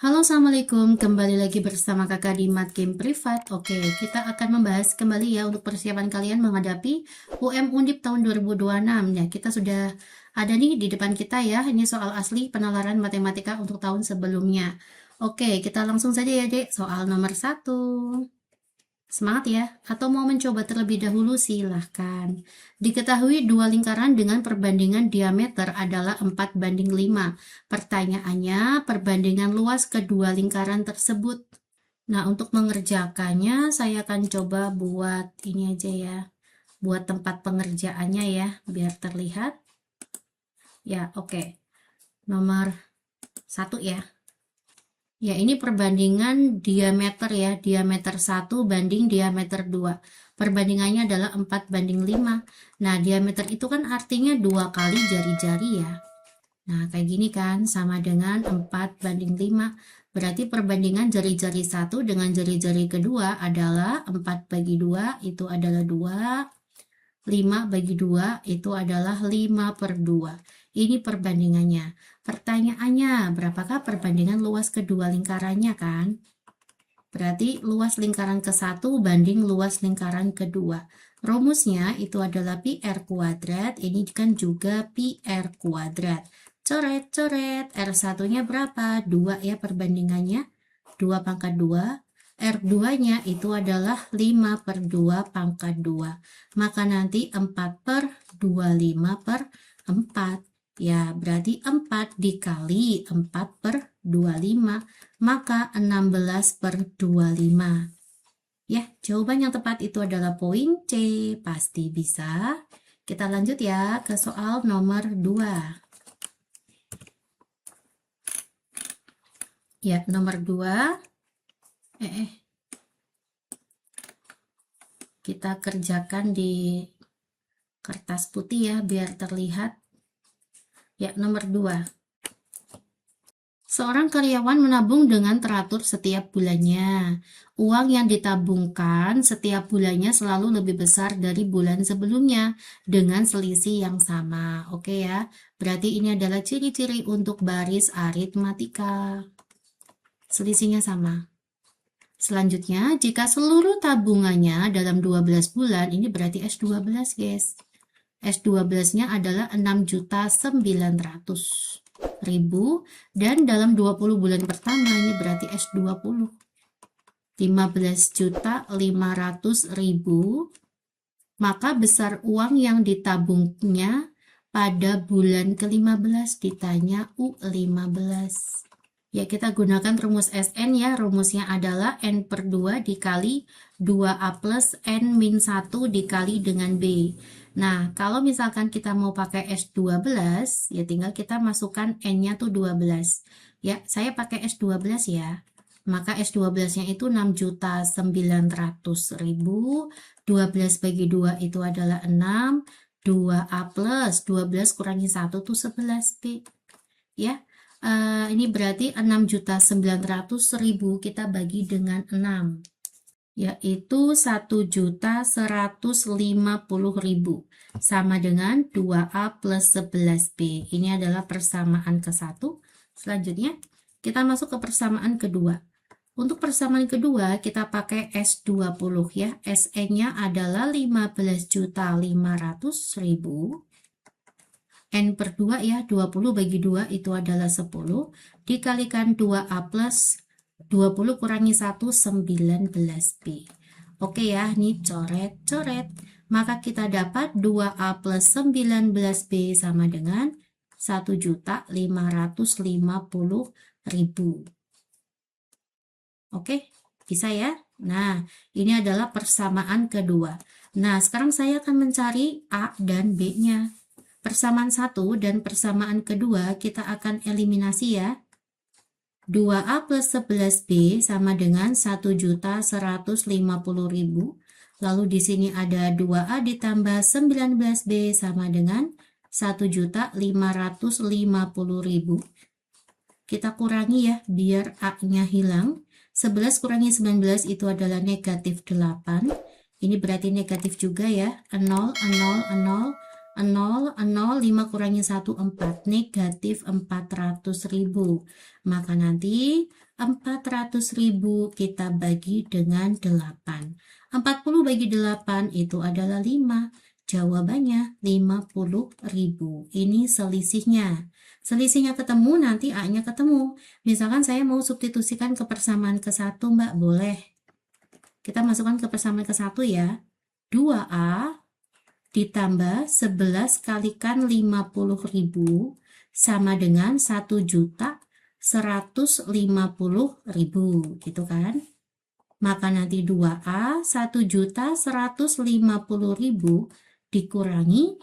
Halo, assalamualaikum. Kembali lagi bersama kakak di Mat Game Privat. Oke, kita akan membahas kembali ya untuk persiapan kalian menghadapi UM Undip tahun 2026. Ya, kita sudah ada nih di depan kita ya. Ini soal asli penalaran matematika untuk tahun sebelumnya. Oke, kita langsung saja ya, Dek. Soal nomor 1. Semangat ya, atau mau mencoba terlebih dahulu silahkan. Diketahui dua lingkaran dengan perbandingan diameter adalah 4:5. Pertanyaannya, perbandingan luas kedua lingkaran tersebut. Nah, untuk mengerjakannya, saya akan coba buat ini aja ya. Buat tempat pengerjaannya ya, biar terlihat. Ya, oke. Nomor 1 ya. Ya, ini perbandingan diameter ya, diameter 1 banding diameter 2. Perbandingannya adalah 4:5. Nah, diameter itu kan artinya 2 kali jari-jari ya. Nah, kayak gini kan, sama dengan 4:5. Berarti perbandingan jari-jari 1 dengan jari-jari kedua adalah 4/2, itu adalah 2. 5/2 itu adalah 5/2. Ini perbandingannya. Pertanyaannya, berapakah perbandingan luas kedua lingkarannya kan? Berarti luas lingkaran ke-1 banding luas lingkaran kedua. Rumusnya itu adalah pi r kuadrat, ini kan juga pi r kuadrat. Coret-coret, R1-nya berapa? 2 ya perbandingannya. 2/2. R2-nya itu adalah 5/2/2. Maka nanti 4/25/4. Ya, berarti 4 dikali 4/25. Maka 16/25. Ya, jawaban yang tepat itu adalah poin C. Pasti bisa. Kita lanjut ya ke soal nomor 2. Ya, nomor 2. Kita kerjakan di kertas putih ya, biar terlihat. Ya, nomor 2. Seorang karyawan menabung dengan teratur setiap bulannya. Uang yang ditabungkan setiap bulannya selalu lebih besar dari bulan sebelumnya dengan selisih yang sama. Oke ya, berarti ini adalah ciri-ciri untuk baris aritmatika. Selisihnya sama. Selanjutnya, jika seluruh tabungannya dalam 12 bulan, ini berarti S12 guys. S12-nya adalah 6.900.000 dan dalam 20 bulan pertama ini berarti S20 15.500.000. Maka besar uang yang ditabungnya pada bulan ke-15, ditanya U15. Ya, kita gunakan rumus SN ya. Rumusnya adalah N/2 dikali 2A plus N-1 dikali dengan B. Nah, kalau misalkan kita mau pakai S12, ya tinggal kita masukkan N-nya tuh 12. Ya, saya pakai S12 ya. Maka S12-nya itu 6.900.000. 12/2 itu adalah 6. 2A plus 12 kurangi 1 tuh 11B. Ya, ini berarti 6.900.000 kita bagi dengan 6. Yaitu 1.150.000 sama dengan 2A plus 11B. Ini adalah persamaan ke-1. Selanjutnya, kita masuk ke persamaan kedua. Untuk persamaan kedua, kita pakai S20 ya. SN-nya adalah 15.500.000. N/2 ya, 20/2 itu adalah 10. Dikalikan 2A plus 20 kurangi 1, 19B. Oke ya, ini coret-coret. Maka kita dapat 2A plus 19B sama dengan 1.550.000. Oke, bisa ya? Nah, ini adalah persamaan kedua. Nah, sekarang saya akan mencari A dan B-nya. Persamaan 1 dan persamaan kedua kita akan eliminasi ya. 2A plus 11B sama dengan 1.150.000. Lalu di sini ada 2A ditambah 19B sama dengan 1.550.000. Kita kurangi ya, biar A-nya hilang. 11 kurangi 19 itu adalah negatif 8. Ini berarti negatif juga ya. 0, 0, 0. 0, 0, 5 kurangi 1, 4. Negatif 400.000. Maka nanti 400.000 kita bagi dengan 8. 40 bagi 8 itu adalah 5. Jawabannya 50.000. Ini selisihnya. Selisihnya ketemu, nanti A-nya ketemu. Misalkan saya mau substitusikan ke persamaan ke-1, Mbak, boleh. Kita masukkan ke persamaan ke-1 ya. 2A ditambah 11 kalikan 50.000 sama dengan 1.150.000 gitu kan. Maka nanti 2A 1.150.000 dikurangi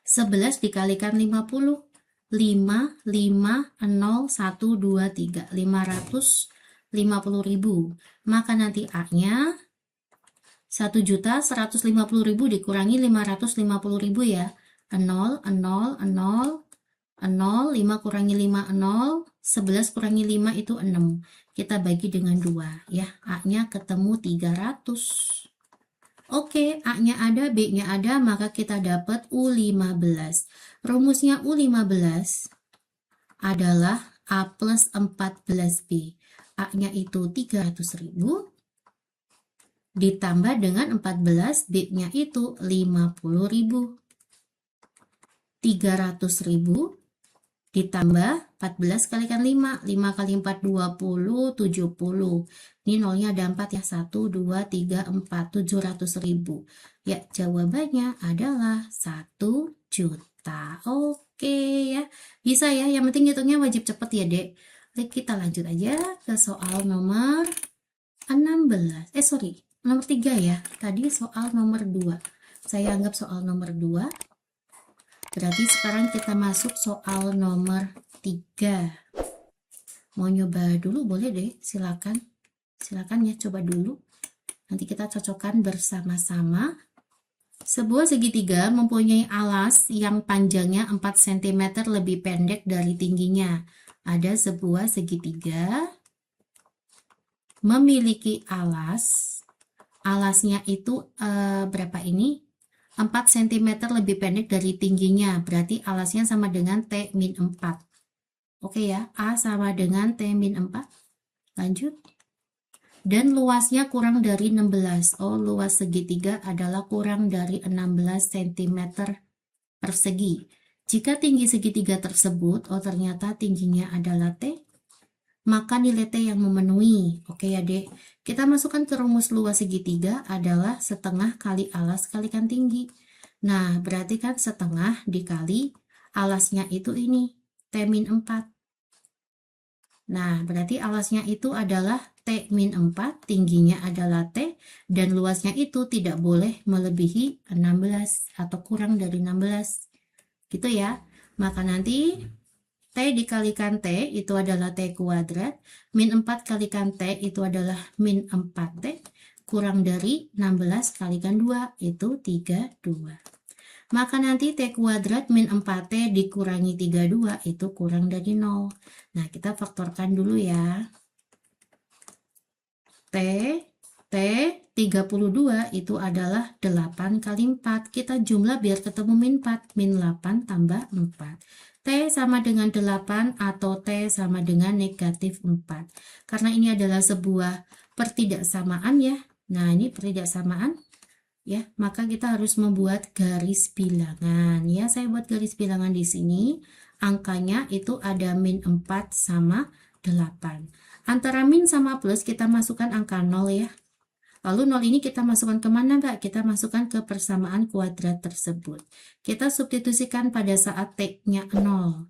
11 dikalikan 50. 5, 5, 0, 1, 2, 3. 550.000. Maka nanti A-nya 1.150.000 dikurangi 550.000 ya. 0, 0, 0, 0, 5 kurangi 5, 0, 11 kurangi 5 itu 6. Kita bagi dengan 2 ya. A-nya ketemu 300. Oke, A-nya ada, B-nya ada, maka kita dapat U15. Rumusnya U15 adalah A plus 14B. A-nya itu 300.000. Ditambah dengan 14, B-nya itu 50.000. 300.000 ditambah 14 kalikan 5. 5 kali 4, 20, 70. Ini nolnya ada 4 ya. 1, 2, 3, 4. 700.000. Ya, jawabannya adalah 1 juta. Oke ya. Bisa ya. Yang penting hitungnya wajib cepet ya, Dek. Oke, kita lanjut aja ke soal nomor 16. Nomor 3 ya. Tadi soal nomor 2. Saya anggap soal nomor 2. Berarti sekarang kita masuk soal nomor 3. Mau nyoba dulu boleh deh, silakan. Silakan ya, coba dulu. Nanti kita cocokkan bersama-sama. Sebuah segitiga mempunyai alas yang panjangnya 4 cm lebih pendek dari tingginya. Ada sebuah segitiga memiliki alasnya itu berapa ini? 4 cm lebih pendek dari tingginya, berarti alasnya sama dengan T-4. Oke ya, A sama dengan T-4. Lanjut. Dan luasnya kurang dari 16. Oh, luas segitiga adalah kurang dari 16 cm persegi. Jika tinggi segitiga tersebut, oh ternyata tingginya adalah T, maka nilai T yang memenuhi. Oke ya, Dek. Kita masukkan ke rumus luas segitiga adalah setengah kali alas kalikan tinggi. Nah, berarti kan setengah dikali alasnya itu ini, T-4. Nah, berarti alasnya itu adalah T-4, tingginya adalah T, dan luasnya itu tidak boleh melebihi 16 atau kurang dari 16. Gitu ya. Maka nanti T dikalikan T itu adalah T kuadrat, min 4 kalikan T itu adalah min 4T, kurang dari 16 kalikan 2 itu 32. Maka nanti T kuadrat min 4T dikurangi 32 itu kurang dari 0. Nah, kita faktorkan dulu ya. T 32 itu adalah 8 kali 4. Kita jumlah biar ketemu min 4. Min 8 tambah 4. T sama dengan 8 atau T sama dengan negatif 4. Karena ini adalah sebuah pertidaksamaan ya. Nah, ini pertidaksamaan ya, maka kita harus membuat garis bilangan ya. Saya buat garis bilangan di sini. Angkanya itu ada min 4 sama 8. Antara min sama plus kita masukkan angka 0 ya. Lalu 0 ini kita masukkan kemana, Mbak? Kita masukkan ke persamaan kuadrat tersebut. Kita substitusikan pada saat T-nya 0.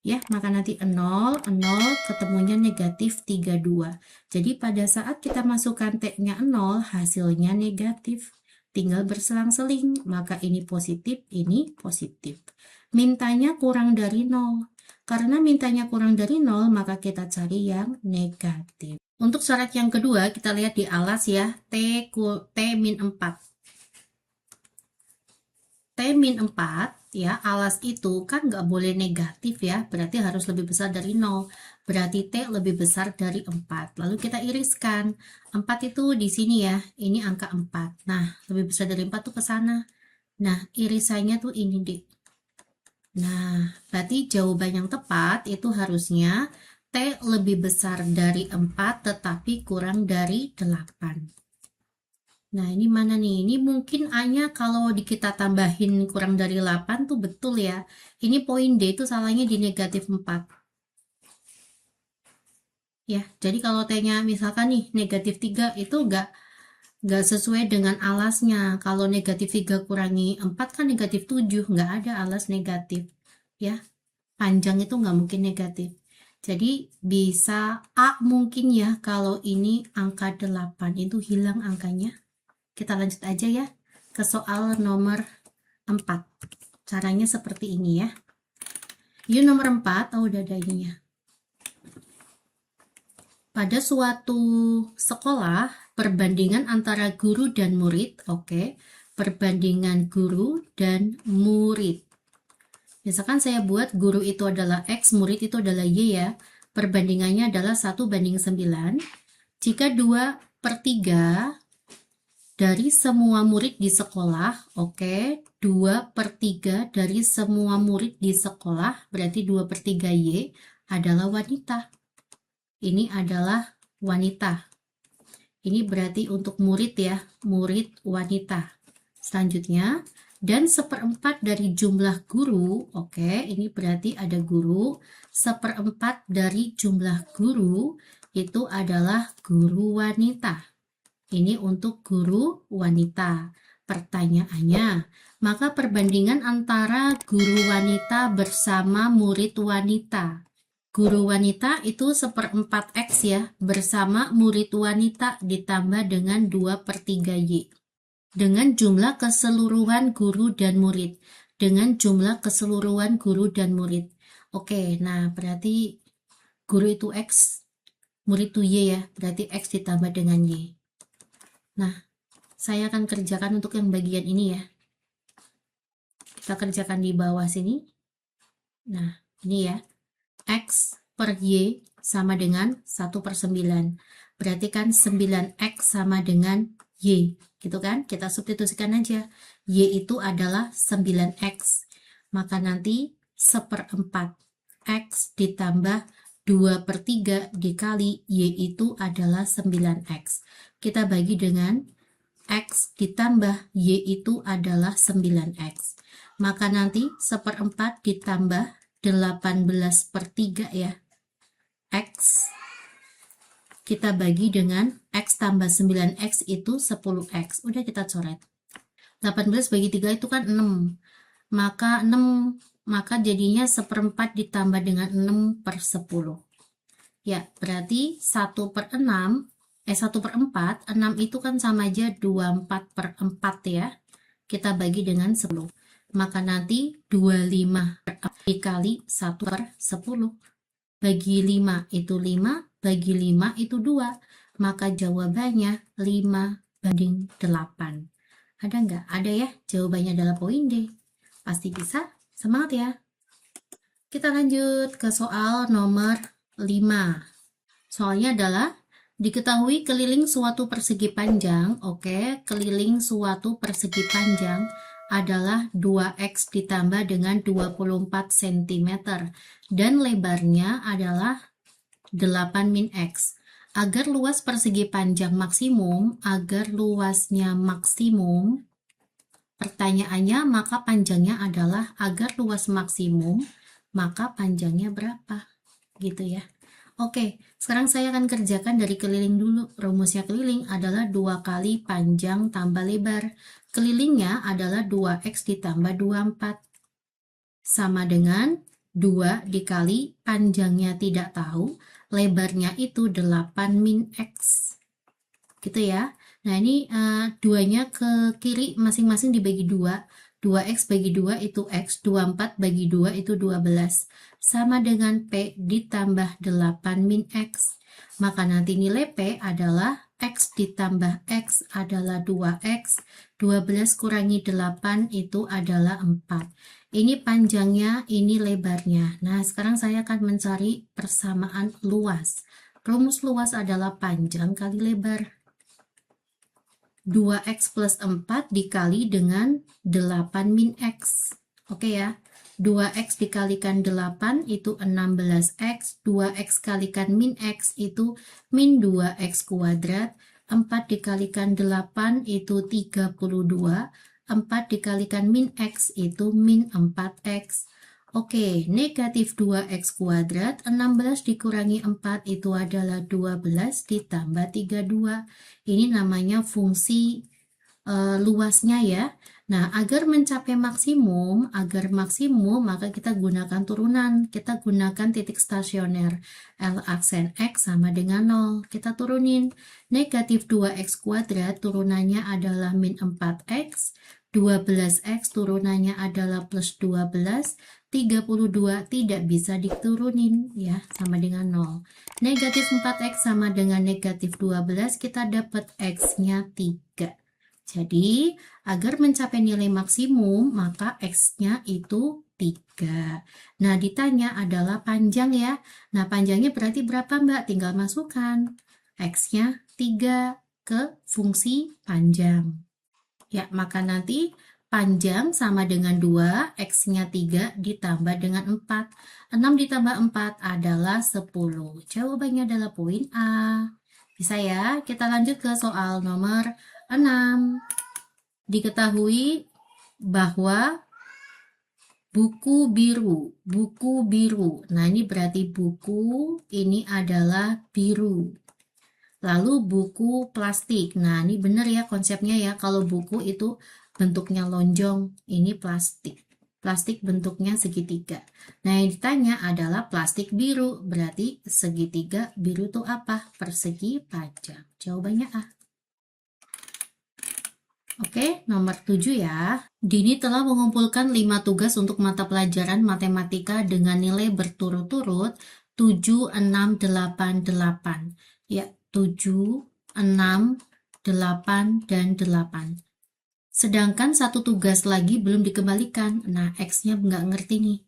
Ya, maka nanti 0, 0 ketemunya negatif 32. Jadi pada saat kita masukkan T-nya 0, hasilnya negatif. Tinggal berselang-seling, maka ini positif, ini positif. Mintanya kurang dari 0. Karena mintanya kurang dari 0, maka kita cari yang negatif. Untuk syarat yang kedua, kita lihat di alas ya, T-4. T-4 ya, alas itu kan nggak boleh negatif ya, berarti harus lebih besar dari 0. Berarti T lebih besar dari 4. Lalu kita iriskan. 4 itu di sini ya, ini angka 4. Nah, lebih besar dari 4 tuh ke sana. Nah, irisannya tuh ini, Dik. Nah, berarti jawaban yang tepat itu harusnya T lebih besar dari 4 tetapi kurang dari 8. Nah, ini mana nih? Ini mungkin A-nya kalau kita tambahin kurang dari 8 tuh betul ya. Ini poin D itu salahnya di negatif 4. Ya, jadi kalau T-nya misalkan nih negatif 3 itu nggak sesuai dengan alasnya. Kalau negatif 3 kurangi 4 kan negatif 7, nggak ada alas negatif. Ya, panjang itu nggak mungkin negatif. Jadi bisa A mungkin ya, kalau ini angka 8 itu hilang angkanya. Kita lanjut aja ya ke soal nomor 4. Caranya seperti ini ya. Yuk nomor 4, udah ada ininya. Pada suatu sekolah, perbandingan antara guru dan murid, oke. Perbandingan guru dan murid. Misalkan saya buat guru itu adalah X, murid itu adalah Y ya. Perbandingannya adalah 1:9. Jika 2/3 dari semua murid di sekolah, oke, 2/3 dari semua murid di sekolah, berarti 2/3 Y adalah wanita. Ini adalah wanita. Ini berarti untuk murid ya, murid wanita. Selanjutnya, dan 1/4 dari jumlah guru, oke, ini berarti ada guru. 1/4 dari jumlah guru itu adalah guru wanita. Ini untuk guru wanita. Pertanyaannya, maka perbandingan antara guru wanita bersama murid wanita. Guru wanita itu 1/4 X ya, bersama murid wanita ditambah dengan 2/3 Y. Dengan jumlah keseluruhan guru dan murid. Dengan jumlah keseluruhan guru dan murid. Oke, nah berarti guru itu X, murid itu Y ya, berarti X ditambah dengan Y. Nah, saya akan kerjakan untuk yang bagian ini ya. Kita kerjakan di bawah sini. Nah, ini ya. X per Y sama dengan 1/9. Berarti kan 9X sama dengan Y. Gitu kan? Kita substitusikan aja. Y itu adalah 9X. Maka nanti 1/4 X ditambah 2/3 dikali Y itu adalah 9X. Kita bagi dengan X ditambah Y itu adalah 9X. Maka nanti 1/4 ditambah 18/3 ya. X kita bagi dengan X tambah 9X itu 10X. Udah kita coret. 18 bagi 3 itu kan 6. Maka jadinya 1/4 ditambah dengan 6/10. Ya, berarti 1/6, 1/4, 6 itu kan sama aja 24/4 ya. Kita bagi dengan 10. Maka nanti 25 dikali 1/10. Bagi 5 itu 5, bagi 5 itu 2. Maka jawabannya 5/8. Ada nggak? Ada ya, jawabannya adalah poin D. Pasti bisa, semangat ya. Kita lanjut ke soal nomor 5. Soalnya adalah diketahui keliling suatu persegi panjang, oke, keliling suatu persegi panjang adalah 2X ditambah dengan 24 cm dan lebarnya adalah 8 min X. Agar luas persegi panjang maksimum, pertanyaannya maka panjangnya adalah agar luas maksimum, maka panjangnya berapa? Gitu ya. Oke, sekarang saya akan kerjakan dari keliling dulu. Rumusnya keliling adalah 2 kali panjang tambah lebar. Kelilingnya adalah 2X ditambah 24. Sama dengan 2 dikali panjangnya tidak tahu, lebarnya itu 8 min X. Gitu ya. Nah, ini duanya ke kiri masing-masing dibagi 2. 2X bagi 2 itu X, 24 bagi 2 itu 12. Sama dengan P ditambah 8 min X. Maka nanti nilai P adalah X ditambah X adalah 2X. 12 kurangi 8 itu adalah 4. Ini panjangnya, ini lebarnya. Nah, sekarang saya akan mencari persamaan luas. Rumus luas adalah panjang kali lebar. 2x plus 4 dikali dengan 8 min x. Oke ya, 2x dikalikan 8 itu 16x, 2x kalikan min x itu min 2x kuadrat, 4 dikalikan 8 itu 32, 4 dikalikan min x itu min 4x. Oke, negatif 2x kuadrat, 16 dikurangi 4 itu adalah 12 ditambah 32. Ini namanya fungsi luasnya ya. Nah, agar mencapai maksimum, maka kita gunakan turunan. Kita gunakan titik stasioner. L aksen X sama dengan 0. Kita turunin. Negatif 2x kuadrat turunannya adalah min 4x. 12x turunannya adalah plus 12. 32 tidak bisa diturunin ya, sama dengan 0. Negatif 4x sama dengan negatif 12, kita dapat x-nya 3. Jadi, agar mencapai nilai maksimum, maka x-nya itu 3. Nah, ditanya adalah panjang ya. Nah, panjangnya berarti berapa, Mbak? Tinggal masukkan x-nya 3 ke fungsi panjang. Ya, maka nanti panjang sama dengan 2, x-nya 3 ditambah dengan 4. 6 ditambah 4 adalah 10. Jawabannya adalah poin A. Bisa ya? Kita lanjut ke soal nomor 6. Diketahui bahwa buku biru. Nah, ini berarti buku ini adalah biru. Lalu buku plastik. Nah, ini benar ya konsepnya ya. Kalau buku itu bentuknya lonjong, ini plastik. Plastik bentuknya segitiga. Nah, yang ditanya adalah plastik biru. Berarti segitiga biru itu apa? Persegi panjang. Jawabannya A. Oke, nomor 7 ya. Dini telah mengumpulkan 5 tugas untuk mata pelajaran matematika dengan nilai berturut-turut 7, 6, 8, 8. Ya, 7, 6, 8, dan 8. Sedangkan satu tugas lagi belum dikembalikan. Nah, X-nya nggak ngerti nih.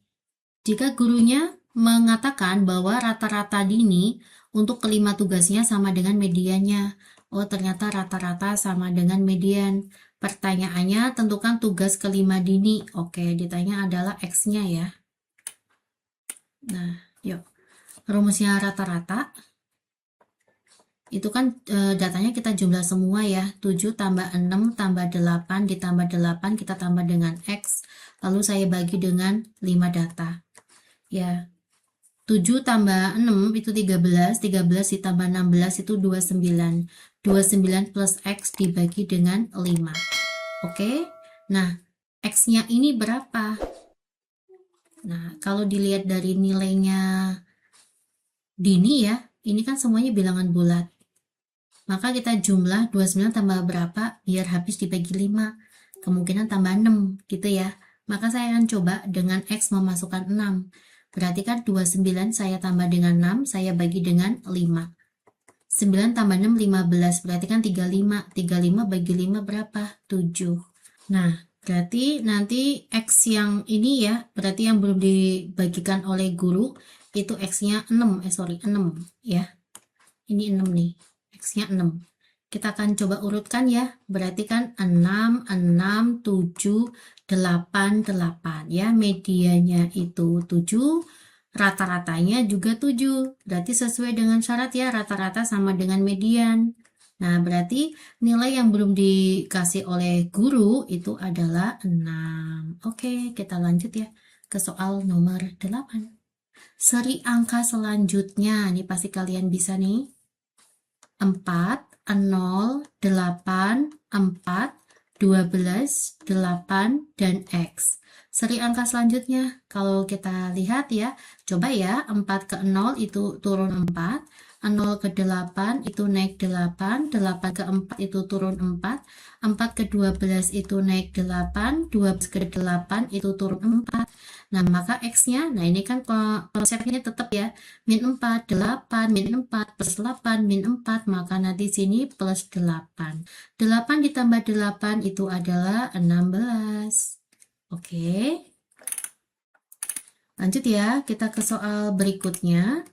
Jika gurunya mengatakan bahwa rata-rata Dini untuk kelima tugasnya sama dengan mediannya. Oh, ternyata rata-rata sama dengan median. Pertanyaannya, tentukan tugas kelima Dini. Oke, ditanya adalah X-nya ya. Nah, yuk. Rumusnya rata-rata. Itu kan datanya kita jumlah semua ya, 7 tambah 6 tambah 8 ditambah 8 kita tambah dengan X, lalu saya bagi dengan 5 data ya. 7 tambah 6 itu 13, 13 ditambah 16 itu 29, 29 plus X dibagi dengan 5. Oke, nah X-nya ini berapa? Nah, kalau dilihat dari nilainya Dini ya, ini kan semuanya bilangan bulat. Maka kita jumlah 29 tambah berapa biar habis dibagi 5. Kemungkinan tambah 6 gitu ya. Maka saya akan coba dengan X memasukkan 6. Berarti kan 29 saya tambah dengan 6, saya bagi dengan 5. 9 tambah 6, 15. Berarti kan 35. 35 bagi 5 berapa? 7. Nah, berarti nanti X yang ini ya, berarti yang belum dibagikan oleh guru, itu X-nya 6 ya. Ini 6 nih. X-nya 6. Kita akan coba urutkan ya. Berarti kan 6, 6, 7, 8, 8 ya. Medianya itu 7, rata-ratanya juga 7. Berarti sesuai dengan syarat ya, rata-rata sama dengan median. Nah, berarti nilai yang belum dikasih oleh guru itu adalah 6. Oke, kita lanjut ya ke soal nomor 8. Seri angka selanjutnya, ini pasti kalian bisa nih. 4, 0, 8, 4, 12, 8, dan X. Seri angka selanjutnya, kalau kita lihat ya, coba ya, 4 ke 0 itu turun 4, 0 ke 8 itu naik 8, 8 ke 4 itu turun 4, 4 ke 12 itu naik 8, 12 ke 8 itu turun 4. Nah, maka X-nya, nah ini kan konsepnya tetap ya, min 4, 8, min 4, plus 8, min 4, maka nanti sini plus 8. 8 ditambah 8 itu adalah 16. Oke. Lanjut ya, kita ke soal berikutnya.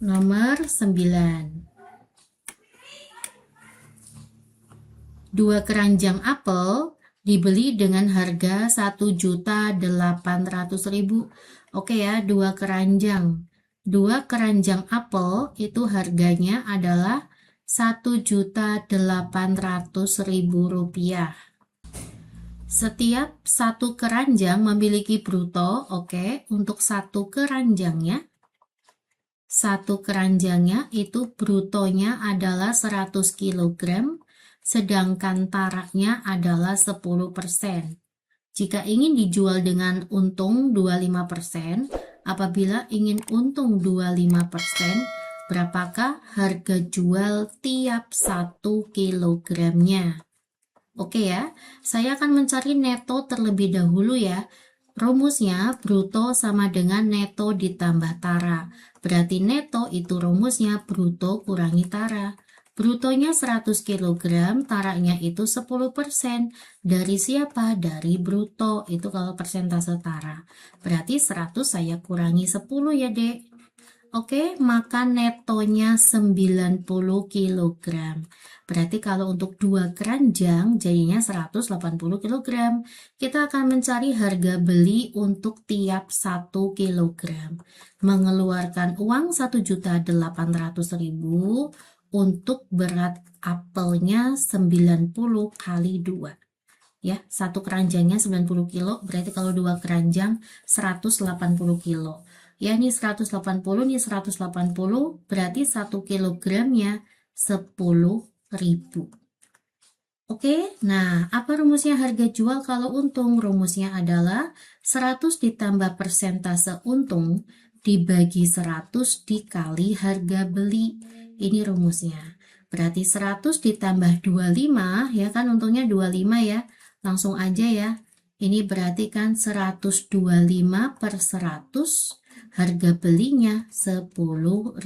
Nomor 9. 2 keranjang apel dibeli dengan harga 1.800.000. Oke ya, 2 keranjang. 2 keranjang apel itu harganya adalah 1.800.000 rupiah. Setiap satu keranjang memiliki bruto, oke, untuk satu keranjangnya itu brutonya adalah 100 kg, sedangkan taraknya adalah 10%. Jika ingin dijual dengan untung 25%, apabila ingin untung 25%, berapakah harga jual tiap 1 kilogramnya? Oke ya, saya akan mencari neto terlebih dahulu ya. Rumusnya bruto sama dengan neto ditambah tara. Berarti neto itu rumusnya bruto kurangi tara. Brutonya 100 kg, taraknya itu 10%. Dari siapa? Dari bruto. Itu kalau persentase tara. Berarti 100 saya kurangi 10 ya, Dek. Oke, maka netonya 90 kg. Berarti kalau untuk 2 keranjang jadinya 180 kg. Kita akan mencari harga beli untuk tiap 1 kg. Mengeluarkan uang 1.800.000 untuk berat apelnya 90 kali 2. Ya, satu keranjangnya 90 kilo, berarti kalau 2 keranjang 180 kilo. Ya, ini 180, ini 180, berarti 1 kilogramnya 10.000. Oke, nah apa rumusnya harga jual kalau untung? Rumusnya adalah 100 ditambah persentase untung dibagi 100 dikali harga beli. Ini rumusnya. Berarti 100 ditambah 25, ya kan untungnya 25 ya. Langsung aja ya. Ini berarti kan 125 per 100. Harga belinya 10.000.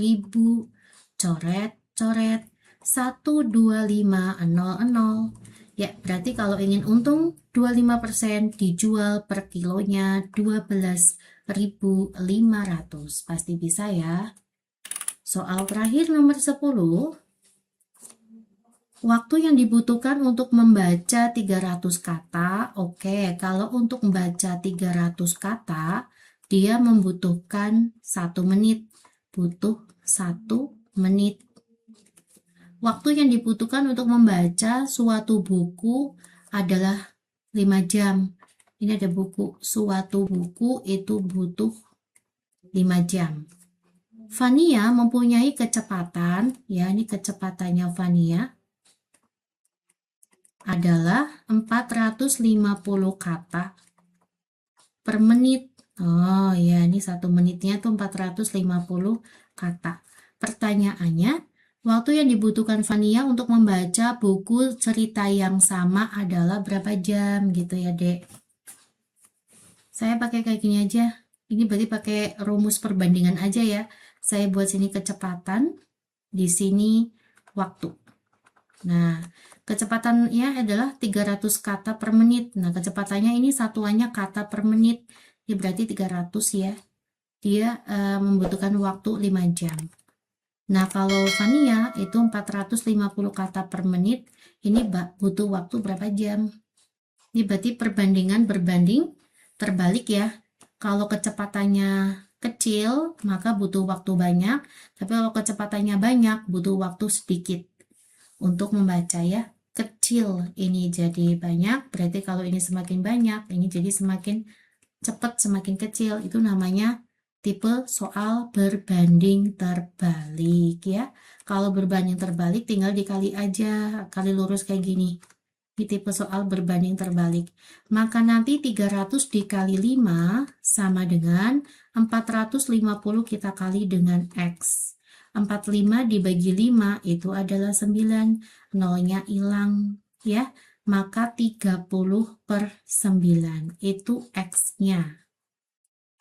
Coret, coret. 12500. Ya, berarti kalau ingin untung 25% dijual per kilonya 12.500. Pasti bisa ya. Soal terakhir nomor 10. Waktu yang dibutuhkan untuk membaca 300 kata. Oke, kalau untuk membaca 300 kata, dia membutuhkan 1 menit. Butuh 1 menit. Waktu yang dibutuhkan untuk membaca suatu buku adalah 5 jam. Ini ada buku, suatu buku itu butuh 5 jam. Vania mempunyai kecepatan, ya ini kecepatannya Vania, adalah 450 kata per menit. Oh ya, ini 1 menitnya tuh 450 kata. Pertanyaannya, waktu yang dibutuhkan Vania untuk membaca buku cerita yang sama adalah berapa jam gitu ya, Dek? Saya pakai kayak gini aja. Ini berarti pakai rumus perbandingan aja ya. Saya buat sini kecepatan, di sini waktu. Nah, kecepatannya adalah 300 kata per menit. Nah, kecepatannya ini satuannya kata per menit. Ini berarti 300 ya. Dia membutuhkan waktu 5 jam. Nah, kalau Vania itu 450 kata per menit, ini butuh waktu berapa jam? Ini berarti perbandingan berbanding terbalik ya. Kalau kecepatannya kecil, maka butuh waktu banyak. Tapi kalau kecepatannya banyak, butuh waktu sedikit untuk membaca ya. Kecil ini jadi banyak, berarti kalau ini semakin banyak, ini jadi semakin cepat, semakin kecil. Itu namanya tipe soal berbanding terbalik ya. Kalau berbanding terbalik tinggal dikali aja, kali lurus kayak gini. Di tipe soal berbanding terbalik. Maka nanti 300 dikali 5 sama dengan 450 kita kali dengan X. 45 dibagi 5 itu adalah 9. Nolnya hilang ya. Maka 30 per 9 itu X-nya.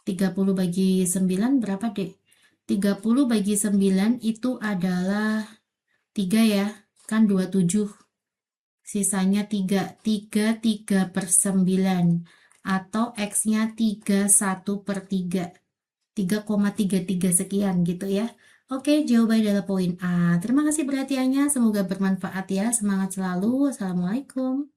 30 bagi 9 berapa, Dek? 30 bagi 9 itu adalah 3 ya. Kan 27. Sisanya 3 per 9 atau X-nya 31 per 3 3,33 sekian gitu ya. Oke, jawabannya adalah poin A. Terima kasih perhatiannya, semoga bermanfaat ya. Semangat selalu. Assalamualaikum.